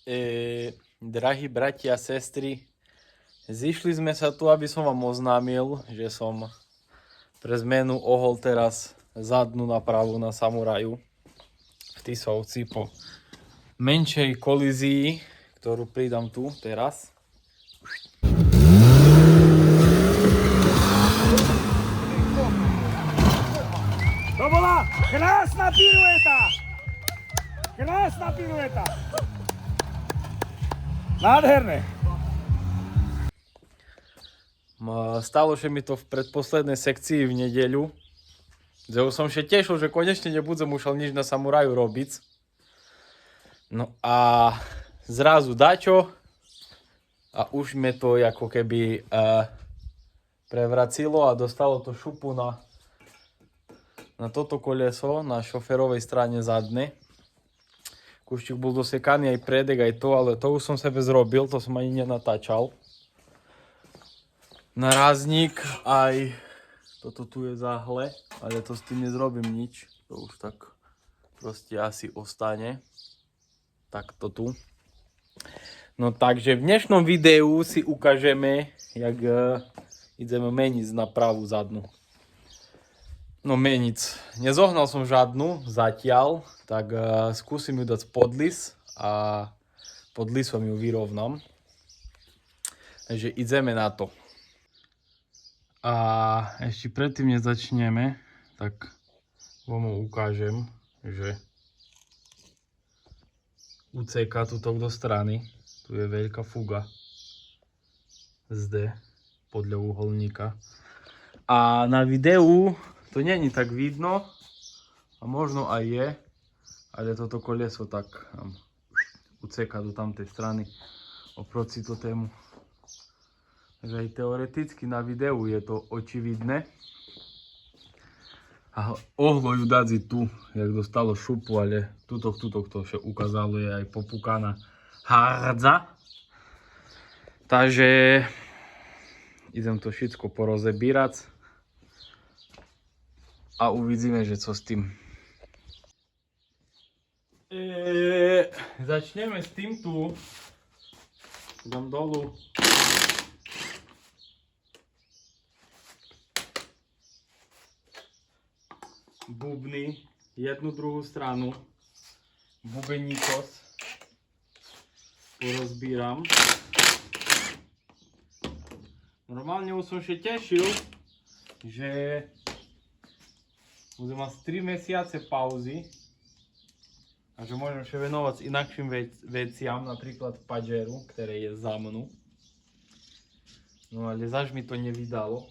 Drahí bratia a sestry, zišli sme sa tu, aby som vám oznámil, že som pre zmenu ohol teraz zadnú napravu na samuraju v Tisovci po menšej kolízii, ktorú pridám tu teraz. To bola krásna pirueta! Krásna pirueta! Nádherné! Stalo sa mi to v predposlednej sekcii v nedeľu. Že som sa tešil, že konečne nebudem musel nič na samuraju robiť. No a zrazu dačo a už mi to ako keby prevracilo a dostalo to šupu na toto koleso, na šoferovej strane zadne. Kúštik bol dosekaný aj predek, aj to, ale to už som sebe zrobil, to som ani nenatáčal. Naráznik, aj toto tu je záhle, ale to s tým nezrobím nič. To už tak proste asi ostane. Tak to tu. No takže v dnešnom videu si ukážeme, jak ideme meniť na pravú zadnú. No meniť. Nezohnal som žiadnu zatiaľ, tak skúsim ju dať pod lis a pod lisom ju vyrovnám. Takže ideme na to. A ešte predtým, než začneme, tak vám ukážem, že uceka tuto do strany. Tu je veľká fuga zde podľa uholníka. A na videu to není tak vidno, a možno aj je, ale toto koleso tak uceka do tamtej strany oproti to tému. Takže aj teoreticky na videu je to očividné. A ohlo ju dať tu, jak dostalo šupu, ale tuto to sa ukázalo je aj popúkaná hardza. Takže idem to všetko porozebírať a uvidíme, že co s tým. Začneme s tým tu. Dám dolu. Bubny, jednu druhú stranu, bubeníkos porozbíram. Normálne už som sa tešil, že budem mať 3 mesiace pauzy a že môžem sa venovať inakším veciam, napríklad Pajero, ktoré je za mnou. No ale zaž mi to nevydalo.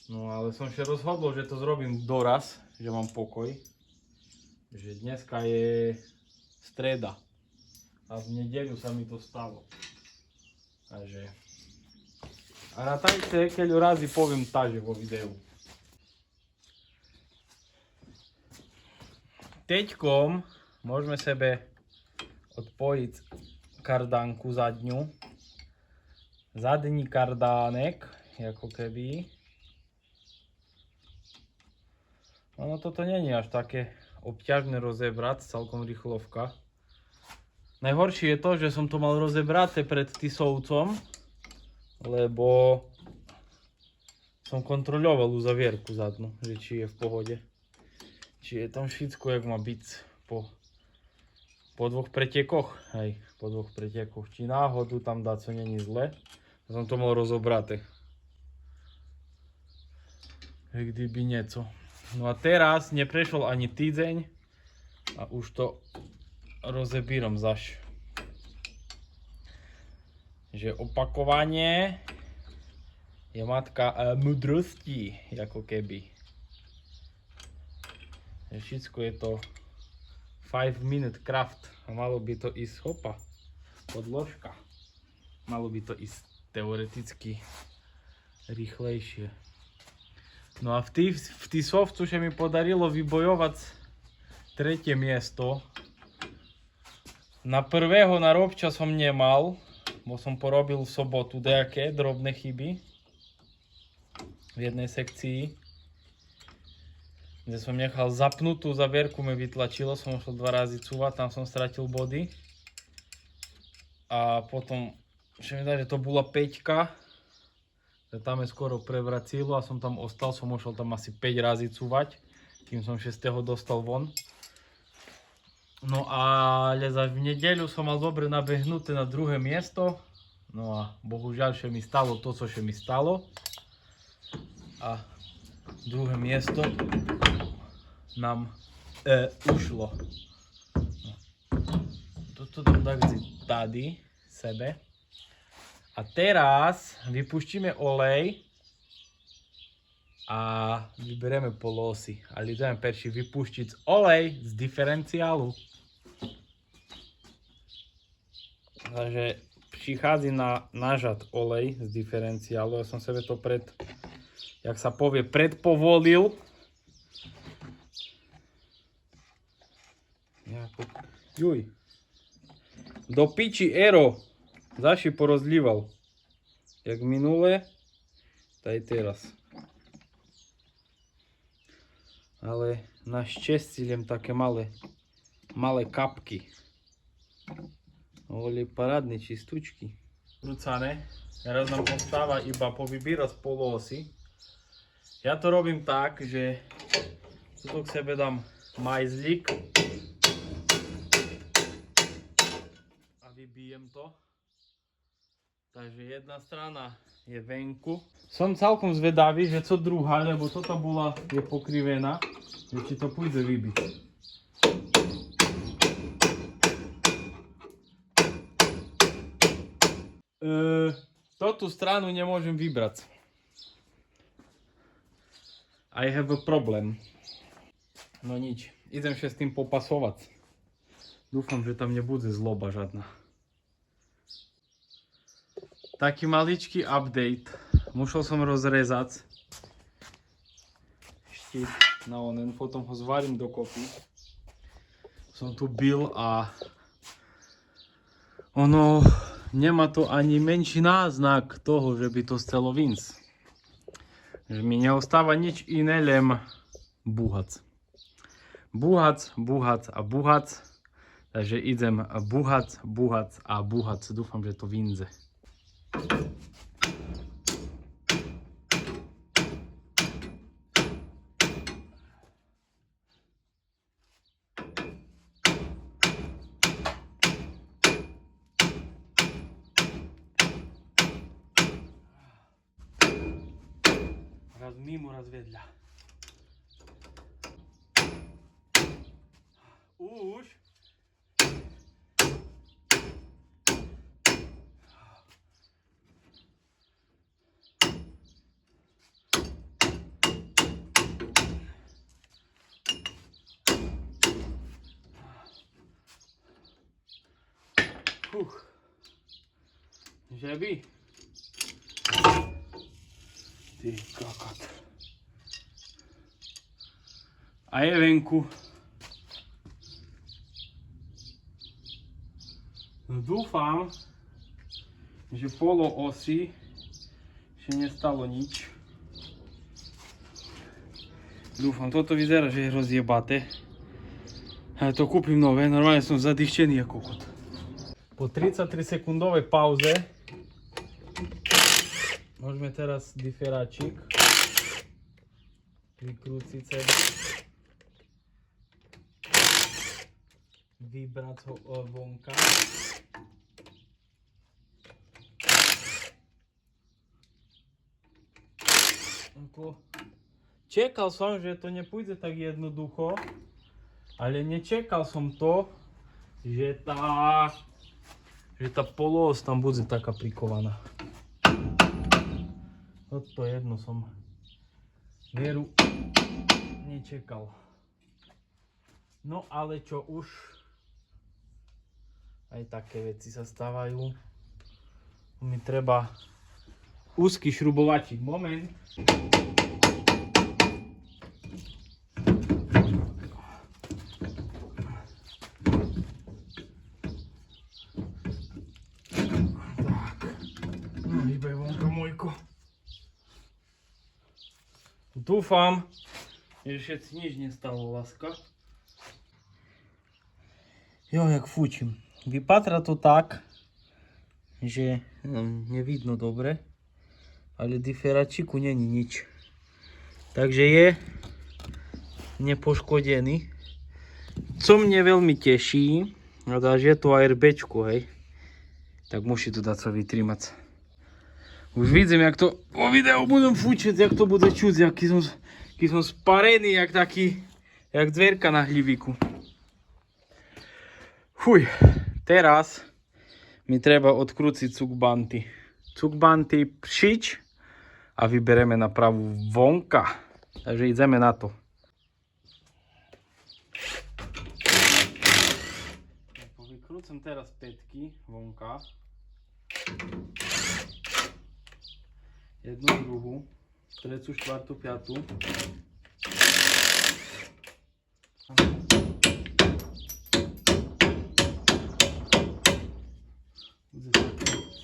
No ale som sa rozhodol, že to zrobím doraz, že mám pokoj. Že dneska je streda a v nedeľu sa mi to stalo. Takže a ratajte, keď razy poviem taže vo videu. Teďkom môžeme sebe odpojiť kardánku zadňu. Zadní kardánek, ako keby. No toto není až také obťažné rozebrať, celkom rýchlovka. Najhoršie je to, že som to mal rozebraté pred Tisovcom, lebo som kontroľoval uzavierku zadnú, že či je v pohode. Či je tam všetko, jak má byť po 2 pretekoch. Hej, po 2 pretekoch. Či náhodu tam dá, co není zle. Som to mal rozobraté. Kdyby nieco. No a teraz neprešol ani týdeň a už to rozebíram zaš. Že opakovanie je matka múdrosti, ako keby. Všetko je to 5-minute craft a malo by to ísť hopa, podložka. Malo by to ísť teoreticky rýchlejšie. No a v Tisovcu sa mi podarilo vybojovať 3. miesto. Na prvého na Robča som nemal, bo som porobil v sobotu nejaké drobné chyby v jednej sekcii. kde som nechal zapnutú zavierku, mi vytlačilo, som šel 2 razy cúvať, tam som stratil body. A potom, že mi dá, že to bola 5-ka, tam je skoro prevracilo a som tam ostal, som šel tam asi 5 razy cúvať, kým som 6. dostal von. No ale za v nedeľu som mal dobre nabehnuté na druhé miesto. No a bohužiaľ, že mi stalo to, čo mi stalo. A druhé miesto nám ušlo. Toto dám tak tady sebe. A teraz vypustíme olej a vyberieme polosy. Ale ideme perši vypustiť olej z diferenciálu. Takže prichádza na nažad olej z diferenciálu. Ja som sebe to jak sa povie, predpovolil. Juj. Do piči Ero. Zaši porozlíval. Jak minule, tak teraz. Ale našťastie len také malé kapky. Boli parádne čistúčky. Vrúcané. Teraz nám ostáva iba povybírať polosy. Ja to robím tak, že tuto k sebe dám majzlík a vybijem to. Takže jedna strana je venku. Som celkom zvedavý, že co druhá, lebo toto bola je pokrivená, že či to pôjde vybiť. Toto stranu nemôžem vybrať. I have a problem. No nič, idem sa s tým popasovať. Dúfam, že tam nebude zloba žiadna. Taký maličký update. Musel som rozrezať štít na onen, potom ho zvarím dokopy. Som tu bil a ono nemá to ani menší náznak toho, že by to chcelo vinc. Že mi neostáva nič iné, len búhac. Búhac, búhac a búhac. Takže idem búhac, búhac a búhac. Dúfam, že to vinze. Raz mimo, raz vedľa. Už. Že by? Ty kokot. A je venku. No dúfam, že polo osy ešte nestalo nič. Dúfam, toto vyzerá, že je rozjebaté. Ja to kúpim nové, normálne som zadýchčený ako kokot. Po 33 sekundovej pauze môžeme teraz diferáčik vykrúciť sa, vybrať ho vonka. Čekal som, že to nepôjde tak jednoducho, ale nečekal som to, že tá polos tam bude taká prikovaná. Toto jedno som veru nečekal. No ale čo už, aj také veci sa stávajú. Mi treba úzky šrubovačík. Moment. Dúfam, Jeszcze ci nic nie stało, łaska. Jo, jak fučím. Vypadá to tak, že nie widno dobre, ale diferačiku není nič. Takže je nepoškodený. Co mě veľmi teší, že je to ARBčko, hej. Tak musí to dať sa vytrímať. Už vidím, jak to po videu budem fučiť, jak to bude čuť, aký som sparený, jak taký, jak dverka na hlivíku. Fuj, teraz mi treba odkrúciť cukbanty. Cukbanty přič a vybereme napravu vonka. Takže ideme na to. Vykrúcam teraz pätky vonka. Jednu, druhú, trecu, štvrtú, piatú.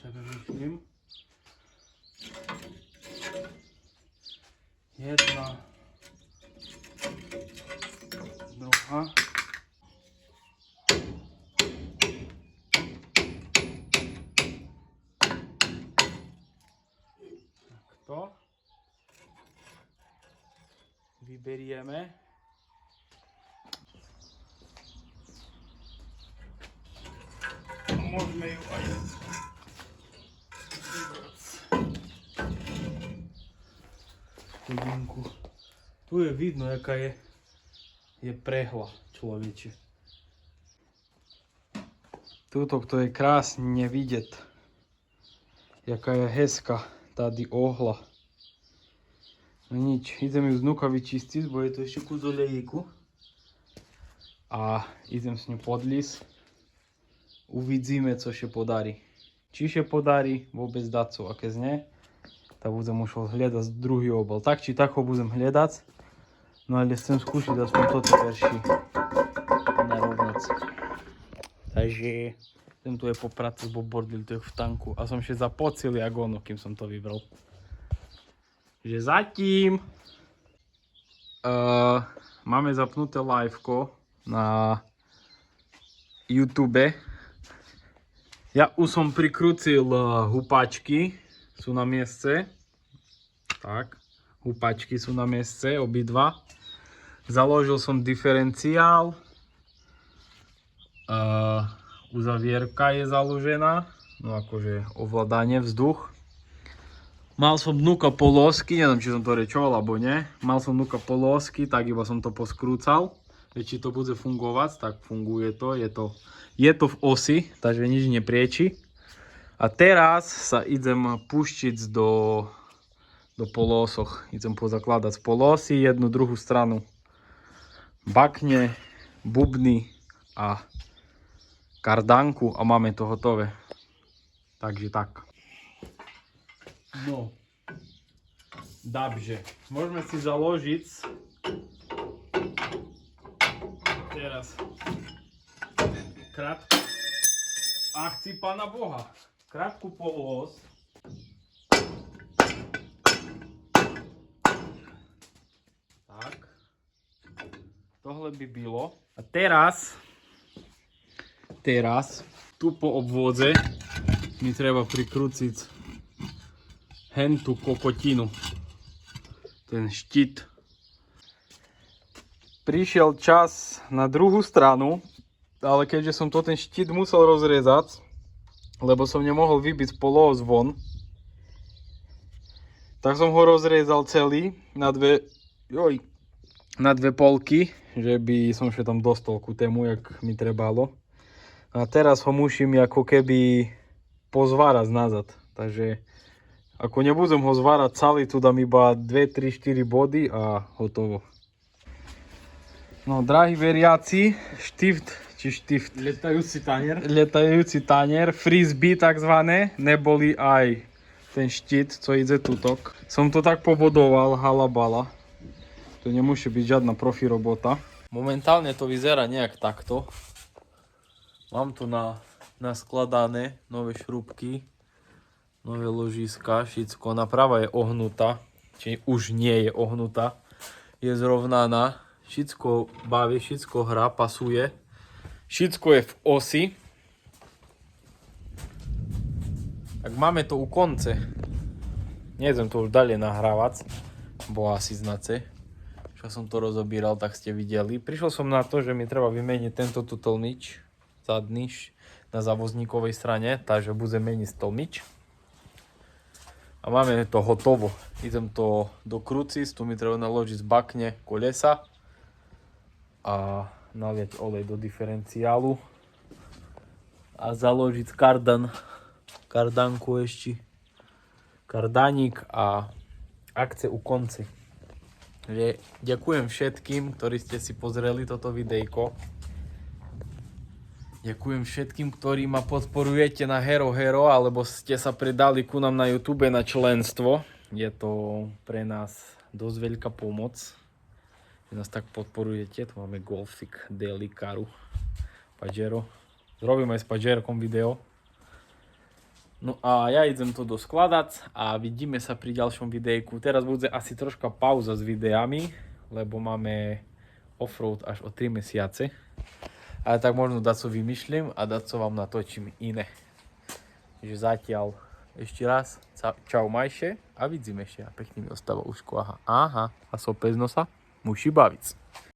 Sebe myslím. Jedna, druhá. Takto. Vyberieme. Môžeme ju aj hodinku. Tu je vidno, jaká je prehla človeče. Tuto to je krásne vidieť, jaká je hezká tady ohla. No nič, idem ju znúka vyčistiť, bo je to ešte kus olejku. A idem s ňou podlísť. Uvidíme, co się podarí. Či się podarí vôbec dať, a keď nie, tak budem musel hľadať druhý obal. Tak či tak ho budem hľadať, no ale chcem skúšiť aspoň toto perší narovnať. Takže ten tu je po práci, bo bordel tu je v tanku a som še zapocil jak ono, kým som to vybral. Že zatím máme zapnuté liveko na YouTube. Ja už som prikrúcil hupačky, sú na mieste. Tak, hupačky sú na mieste, obidva. Založil som diferenciál. Uzavierka je založená, no akože ovládanie vzduch. Mal som dnuka polosky, neviem či som to rečoval alebo nie. Mal som dnuka polosky, tak iba som to poskrúcal. Či to bude fungovať, tak funguje to. Je to v osi, takže nič neprieči. A teraz sa idem puštiť do polosoch. Idem pozakladať polosy, jednu, druhú stranu bakne, bubny a kardanku a máme to hotové. Takže tak. No. Dobře. Môžeme si založiť teraz krátku, a chci pána Boha, krátku polos. Tak. Tohle by bylo. A teraz tu po obvodze mi treba prikrúciť hentu kokotinu. Ten štít. Prišiel čas na druhú stranu, ale keďže som to ten štít musel rozrezať, lebo som nemohol vybiť polos von, tak som ho rozrezal celý na dve polky, že by som še tam dostal ku tému, jak mi trebalo. A teraz ho musím ako keby pozvárať nazad. Takže ako nebudem ho zvárať celý, tu dám iba 2, 3, 4 body a hotovo. No, drahí veriaci, štift. Letajúci tanier, frisbee takzvané, neboli aj ten štít, co ide tutok. Som to tak pobodoval, halabala. To nemusí byť žiadna profi robota. Momentálne to vyzerá nejak takto. Mám tu naskladané nové šrúbky, nové ložiska, všetko. Naprava je ohnutá, či už nie je ohnutá. je zrovnaná. Všetko baví, všetko hrá, pasuje. Všetko je v osi. Tak máme to u konce. Nejdem to už ďalej nahrávať, bo asi znace. Čo som to rozobíral, tak ste videli. Prišiel som na to, že mi treba vymeniť tento tu tlmič, zadný, na závozníkovej strane, takže budem meniť tlmič. A máme to hotovo. Idem to do krucis, tu mi treba naložiť z bakne kolesa a naliať olej do diferenciálu a založiť kardanku ešte, kardaník a akce u konci. Ďakujem všetkým, ktorí ste si pozreli toto videjko. Ďakujem všetkým, ktorí ma podporujete na Hero Hero, alebo ste sa pridali ku nám na YouTube na členstvo. Je to pre nás dosť veľká pomoc, že nás tak podporujete. Tu máme Golfik Daily Caru Pajero. Zrobím aj s Pajerokom video. No a ja idem to doskladať a vidíme sa pri ďalšom videjku. Teraz bude asi troška pauza s videami, lebo máme offroad až o 3 mesiace. Ale tak možno daco vymyšľam a daco vám natočím iné. Takže zatiaľ ešte raz čau majše a vidíme ešte. A pekný mi ostáva uško. Aha, a sopezno sa musí baviť.